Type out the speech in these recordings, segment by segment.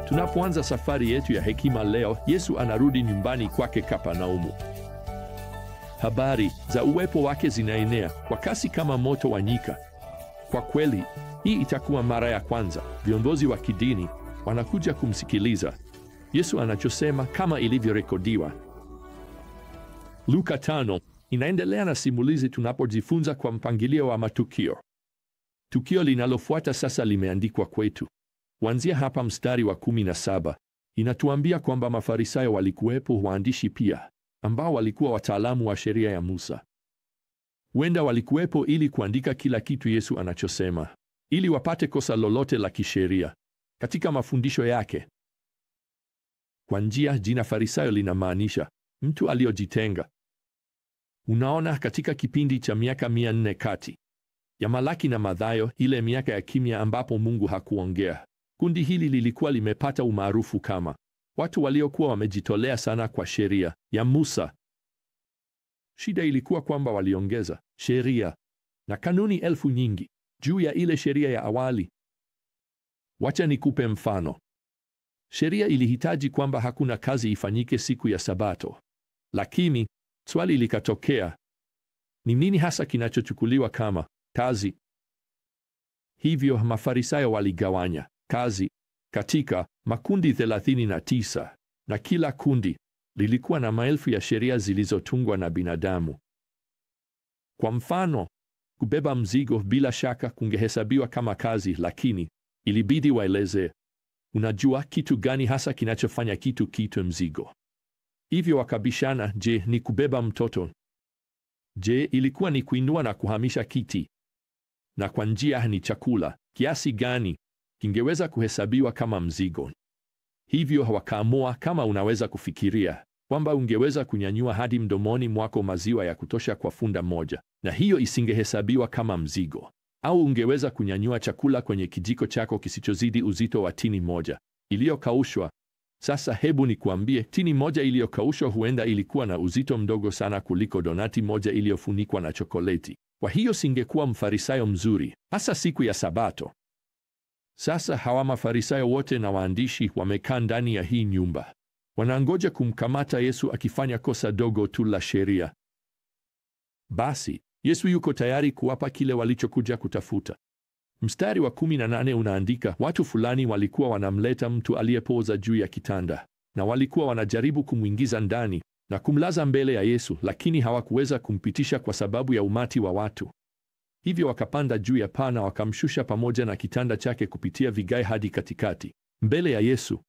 Tunapoanza safari yetu ya hekima leo, Yesu anarudi nyumbani kwake Kapernaumu. Habari za uwepo wake zinaenea kwa kasi kama moto wa nyika. Kwa kweli, hii itakuwa mara ya kwanza viongozi wa kidini wanakuja kumsikiliza Yesu anachosema, kama ilivyorekodiwa. Luka 5 inaendelea na simulizi tunapojifunza kwa mpangilio wa matukio. Tukio linalofuata sasa limeandikwa kwetu. Kuanzia hapa mstari wa 17 inatuambia kwamba Mafarisayo walikuwepo, waandishi pia, ambao walikuwa wataalamu wa sheria ya Musa. Huenda walikuwepo ili kuandika kila kitu Yesu anachosema, ili wapate kosa lolote la kisheria katika mafundisho yake. Kwa njia, jina Farisayo linamaanisha mtu aliyojitenga. Unaona, katika kipindi cha miaka 400 kati ya Malaki na Mathayo, ile miaka ya kimya ambapo Mungu hakuongea, kundi hili lilikuwa limepata umaarufu kama watu waliokuwa wamejitolea sana kwa sheria ya Musa. Shida ilikuwa kwamba waliongeza sheria na kanuni elfu nyingi juu ya ile sheria ya awali. Wacha nikupe mfano. Sheria ilihitaji kwamba hakuna kazi ifanyike siku ya Sabato. Lakini swali likatokea, ni nini hasa kinachochukuliwa kama kazi? Hivyo Mafarisayo waligawanya kazi katika makundi 39, na kila kundi lilikuwa na maelfu ya sheria zilizotungwa na binadamu. Kwa mfano, kubeba mzigo bila shaka kungehesabiwa kama kazi, lakini ilibidi waeleze, unajua kitu gani hasa kinachofanya kitu kiitwe mzigo? Hivyo wakabishana, je, ni kubeba mtoto? Je, ilikuwa ni kuinua na kuhamisha kiti? Na kwa njia, ni chakula kiasi gani kingeweza kuhesabiwa kama mzigo? Hivyo wakaamua, kama unaweza kufikiria kwamba ungeweza kunyanyua hadi mdomoni mwako maziwa ya kutosha kwa funda moja, na hiyo isingehesabiwa kama mzigo, au ungeweza kunyanyua chakula kwenye kijiko chako kisichozidi uzito wa tini moja iliyokaushwa. Sasa hebu nikuambie, tini moja iliyokaushwa huenda ilikuwa na uzito mdogo sana kuliko donati moja iliyofunikwa na chokoleti. Kwa hiyo singekuwa mfarisayo mzuri, hasa siku ya Sabato. Sasa hawa Mafarisayo wote na waandishi wamekaa ndani ya hii nyumba, wanangoja kumkamata Yesu akifanya kosa dogo tu la sheria. Basi Yesu yuko tayari kuwapa kile walichokuja kutafuta. Mstari wa 18 unaandika, watu fulani walikuwa wanamleta mtu aliyepooza juu ya kitanda, na walikuwa wanajaribu kumwingiza ndani na kumlaza mbele ya Yesu, lakini hawakuweza kumpitisha kwa sababu ya umati wa watu. Hivyo wakapanda juu ya paa na wakamshusha pamoja na kitanda chake kupitia vigae hadi katikati mbele ya Yesu.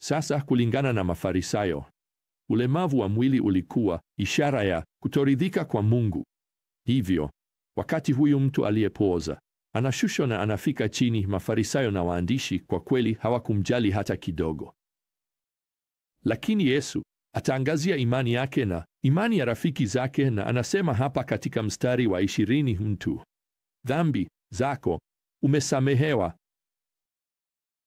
Sasa kulingana na Mafarisayo, ulemavu wa mwili ulikuwa ishara ya kutoridhika kwa Mungu. Hivyo wakati huyu mtu aliyepooza anashushwa na anafika chini, Mafarisayo na waandishi kwa kweli hawakumjali hata kidogo. Lakini Yesu ataangazia imani yake na imani ya rafiki zake, na anasema hapa katika mstari wa 20, mtu, dhambi zako umesamehewa.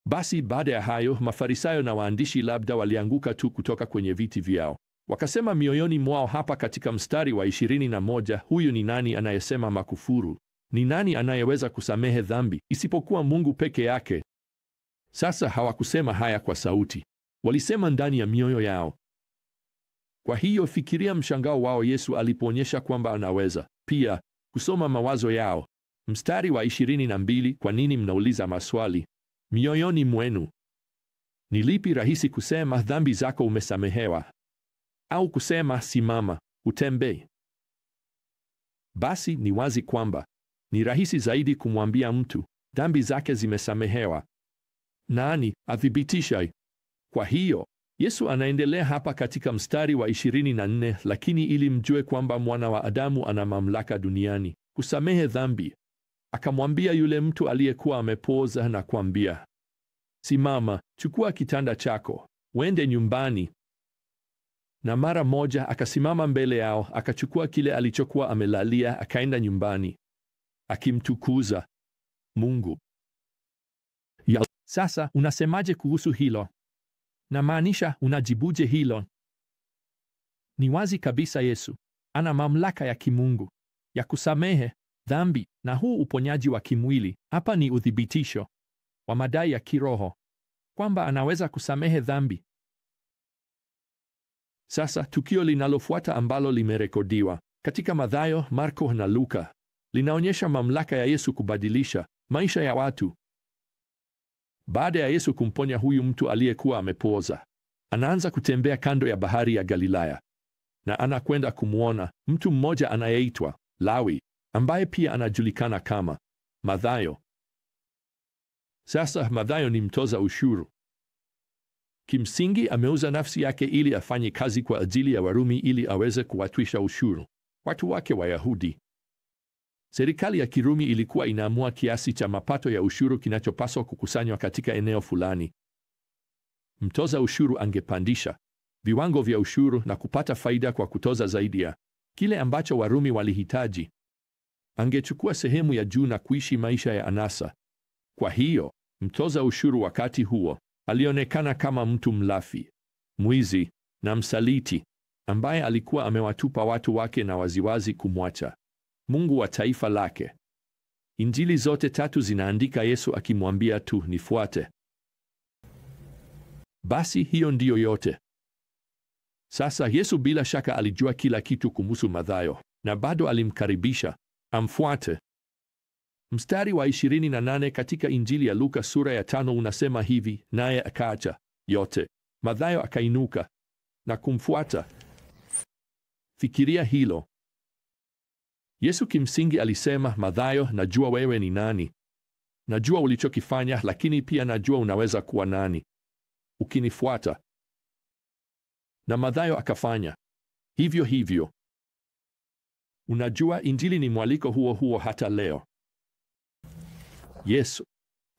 Basi baada ya hayo, Mafarisayo na waandishi labda walianguka tu kutoka kwenye viti vyao, wakasema mioyoni mwao hapa katika mstari wa 21, huyu ni nani anayesema makufuru? Ni nani anayeweza kusamehe dhambi isipokuwa Mungu peke yake? Sasa hawakusema haya kwa sauti, walisema ndani ya mioyo yao. Kwa hiyo fikiria mshangao wao Yesu alipoonyesha kwamba anaweza pia kusoma mawazo yao. Mstari wa 22, kwa nini mnauliza maswali mioyoni mwenu? Ni lipi rahisi kusema, dhambi zako umesamehewa, au kusema simama utembee? Basi ni wazi kwamba ni rahisi zaidi kumwambia mtu dhambi zake zimesamehewa. Nani athibitisha? Kwa hiyo Yesu anaendelea hapa katika mstari wa 24, lakini ili mjue kwamba mwana wa Adamu ana mamlaka duniani kusamehe dhambi, akamwambia yule mtu aliyekuwa amepooza na kuambia, simama, chukua kitanda chako, uende nyumbani. Na mara moja akasimama mbele yao, akachukua kile alichokuwa amelalia, akaenda nyumbani, akimtukuza Mungu. Sasa unasemaje kuhusu hilo? Namaanisha, unajibuje hilo? Ni wazi kabisa Yesu ana mamlaka ya kimungu ya kusamehe dhambi, na huu uponyaji wa kimwili hapa ni uthibitisho wa madai ya kiroho kwamba anaweza kusamehe dhambi. Sasa tukio linalofuata ambalo limerekodiwa katika Mathayo, Marko na Luka linaonyesha mamlaka ya Yesu kubadilisha maisha ya watu. Baada ya Yesu kumponya huyu mtu aliyekuwa amepooza, anaanza kutembea kando ya bahari ya Galilaya na anakwenda kumwona mtu mmoja anayeitwa Lawi, ambaye pia anajulikana kama Mathayo. Sasa Mathayo ni mtoza ushuru. Kimsingi ameuza nafsi yake ili afanye kazi kwa ajili ya Warumi ili aweze kuwatwisha ushuru watu wake Wayahudi. Serikali ya Kirumi ilikuwa inaamua kiasi cha mapato ya ushuru kinachopaswa kukusanywa katika eneo fulani. Mtoza ushuru angepandisha viwango vya ushuru na kupata faida kwa kutoza zaidi ya kile ambacho Warumi walihitaji. Angechukua sehemu ya juu na kuishi maisha ya anasa. Kwa hiyo, mtoza ushuru wakati huo alionekana kama mtu mlafi, mwizi na msaliti ambaye alikuwa amewatupa watu wake na waziwazi kumwacha Mungu wa taifa lake. Injili zote tatu zinaandika Yesu akimwambia tu, nifuate. Basi hiyo ndiyo yote. Sasa Yesu bila shaka alijua kila kitu kumhusu Mathayo na bado alimkaribisha amfuate. Mstari wa 28 katika Injili ya Luka sura ya 5 unasema hivi, naye akaacha yote, Mathayo akainuka na kumfuata. Fikiria hilo. Yesu kimsingi alisema, Mathayo, najua wewe ni nani. Najua ulichokifanya, lakini pia najua unaweza kuwa nani ukinifuata. Na Mathayo akafanya hivyo hivyo. Unajua, Injili ni mwaliko huo huo hata leo. Yesu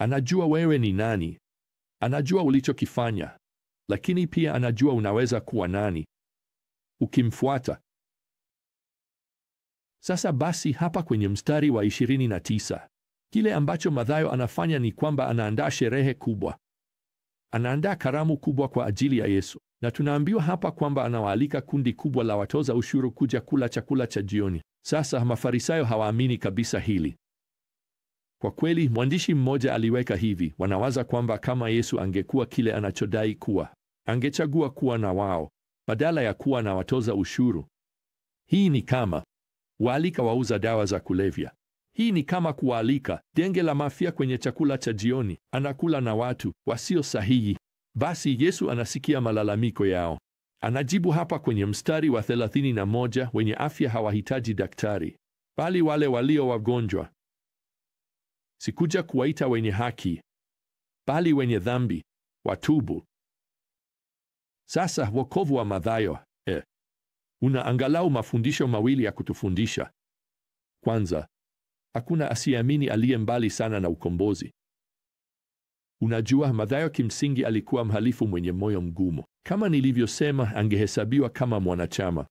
anajua wewe ni nani. Anajua ulichokifanya, lakini pia anajua unaweza kuwa nani ukimfuata. Sasa basi, hapa kwenye mstari wa 29, kile ambacho Mathayo anafanya ni kwamba anaandaa sherehe kubwa. Anaandaa karamu kubwa kwa ajili ya Yesu. Na tunaambiwa hapa kwamba anawaalika kundi kubwa la watoza ushuru kuja kula chakula cha jioni. Sasa Mafarisayo hawaamini kabisa hili. Kwa kweli, mwandishi mmoja aliweka hivi, wanawaza kwamba kama Yesu angekuwa kile anachodai kuwa, angechagua kuwa na wao badala ya kuwa na watoza ushuru. Hii ni kama kuwaalika wauza dawa za kulevya. Hii ni kama kuwaalika genge la mafia kwenye chakula cha jioni. Anakula na watu wasio sahihi. Basi Yesu anasikia malalamiko yao. Anajibu hapa kwenye mstari wa 31, wenye afya hawahitaji daktari, bali wale walio wagonjwa. Sikuja kuwaita wenye haki, bali wenye dhambi watubu. Sasa wokovu wa Mathayo una angalau mafundisho mawili ya kutufundisha. Kwanza, hakuna asiyeamini aliye mbali sana na ukombozi. Unajua, Mathayo kimsingi alikuwa mhalifu mwenye moyo mgumu. Kama nilivyosema, angehesabiwa kama mwanachama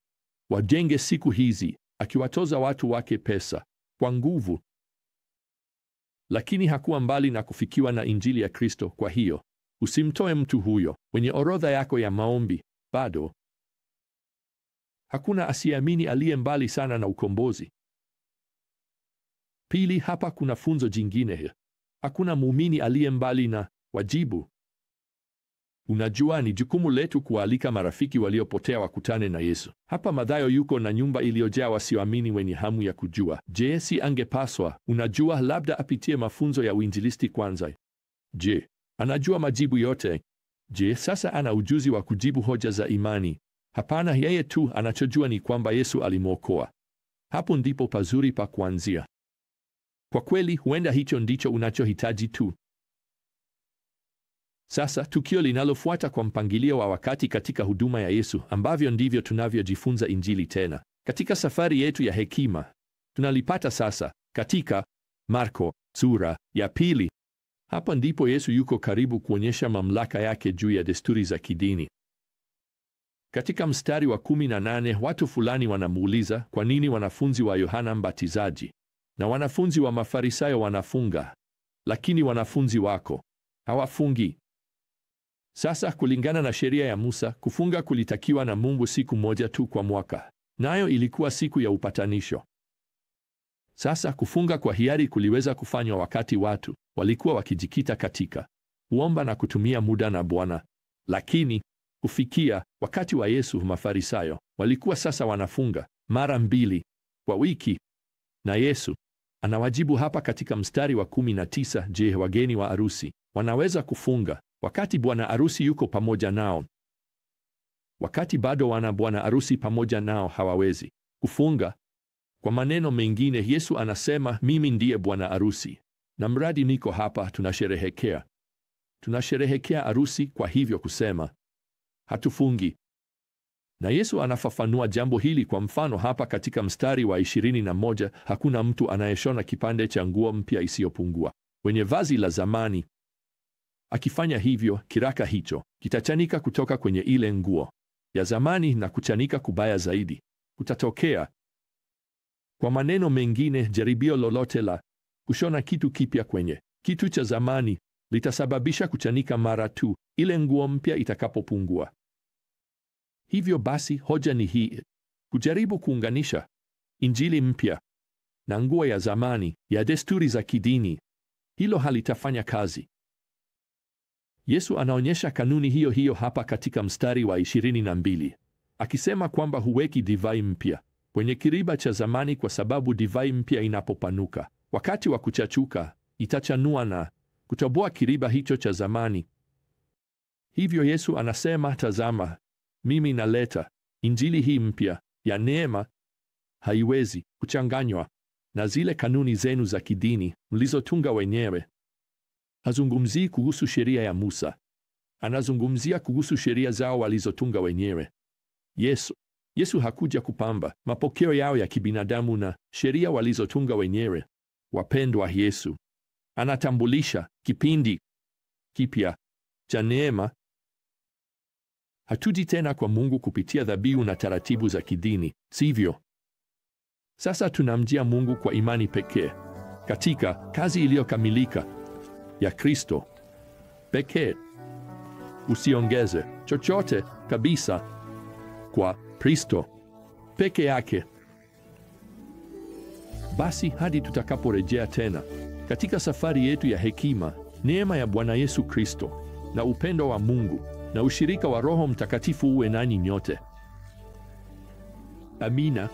wa genge siku hizi, akiwatoza watu wake pesa kwa nguvu. Lakini hakuwa mbali na kufikiwa na Injili ya Kristo. Kwa hiyo, usimtoe mtu huyo kwenye orodha yako ya maombi bado. Hakuna asiyeamini aliye mbali sana na ukombozi. Pili, hapa kuna funzo jingine. Hakuna muumini aliye mbali na wajibu. Unajua, ni jukumu letu kualika marafiki waliopotea wakutane na Yesu. Hapa Mathayo yuko na nyumba iliyojaa wasioamini wenye hamu ya kujua. Je, si angepaswa, unajua, labda apitie mafunzo ya uinjilisti kwanza? Je, anajua majibu yote? Je, sasa ana ujuzi wa kujibu hoja za imani? Hapana, yeye tu anachojua ni kwamba Yesu alimwokoa. Hapo ndipo pazuri pa kuanzia. Kwa kweli, huenda hicho ndicho unachohitaji tu. Sasa tukio linalofuata kwa mpangilio wa wakati katika huduma ya Yesu, ambavyo ndivyo tunavyojifunza Injili tena katika safari yetu ya hekima, tunalipata sasa katika Marko sura ya 2. Hapa ndipo Yesu yuko karibu kuonyesha mamlaka yake juu ya desturi za kidini. Katika mstari wa 18, watu fulani wanamuuliza, kwa nini wanafunzi wa Yohana Mbatizaji na wanafunzi wa Mafarisayo wanafunga, lakini wanafunzi wako hawafungi? Sasa kulingana na sheria ya Musa, kufunga kulitakiwa na Mungu siku moja tu kwa mwaka, nayo ilikuwa siku ya upatanisho. Sasa kufunga kwa hiari kuliweza kufanywa wakati watu walikuwa wakijikita katika huomba na kutumia muda na Bwana. Lakini kufikia wakati wa Yesu, Mafarisayo walikuwa sasa wanafunga mara 2 kwa wiki. Na Yesu anawajibu hapa katika mstari wa 19, je, wageni wa arusi wanaweza kufunga wakati bwana arusi yuko pamoja nao? Wakati bado wana bwana arusi pamoja nao hawawezi kufunga. Kwa maneno mengine, Yesu anasema, mimi ndiye bwana arusi, na mradi niko hapa, tunasherehekea arusi. Kwa hivyo kusema hatufungi. Na Yesu anafafanua jambo hili kwa mfano hapa katika mstari wa 21, hakuna mtu anayeshona kipande cha nguo mpya isiyopungua kwenye vazi la zamani. Akifanya hivyo, kiraka hicho kitachanika kutoka kwenye ile nguo ya zamani, na kuchanika kubaya zaidi kutatokea. Kwa maneno mengine, jaribio lolote la kushona kitu kipya kwenye kitu cha zamani litasababisha kuchanika mara tu ile nguo mpya itakapopungua. Hivyo basi, hoja ni hii: kujaribu kuunganisha Injili mpya na nguo ya zamani ya desturi za kidini, hilo halitafanya kazi. Yesu anaonyesha kanuni hiyo hiyo hapa katika mstari wa 22, akisema kwamba huweki divai mpya kwenye kiriba cha zamani, kwa sababu divai mpya inapopanuka wakati wa kuchachuka itachanua na kutoboa kiriba hicho cha zamani. Hivyo Yesu anasema, tazama, mimi naleta Injili hii mpya ya neema, haiwezi kuchanganywa na zile kanuni zenu za kidini mlizotunga wenyewe. Hazungumzii kuhusu sheria ya Musa, anazungumzia kuhusu sheria zao walizotunga wenyewe. Yesu hakuja kupamba mapokeo yao ya kibinadamu na sheria walizotunga wenyewe. Wapendwa, Yesu anatambulisha kipindi kipya cha neema. Hatuji tena kwa Mungu kupitia dhabihu na taratibu za kidini, sivyo? Sasa tunamjia Mungu kwa imani pekee katika kazi iliyokamilika ya Kristo pekee. Usiongeze chochote kabisa kwa Kristo peke yake. Basi hadi tutakaporejea tena katika safari yetu ya hekima, neema ya Bwana Yesu Kristo na upendo wa Mungu na ushirika wa Roho Mtakatifu uwe nanyi nyote. Amina.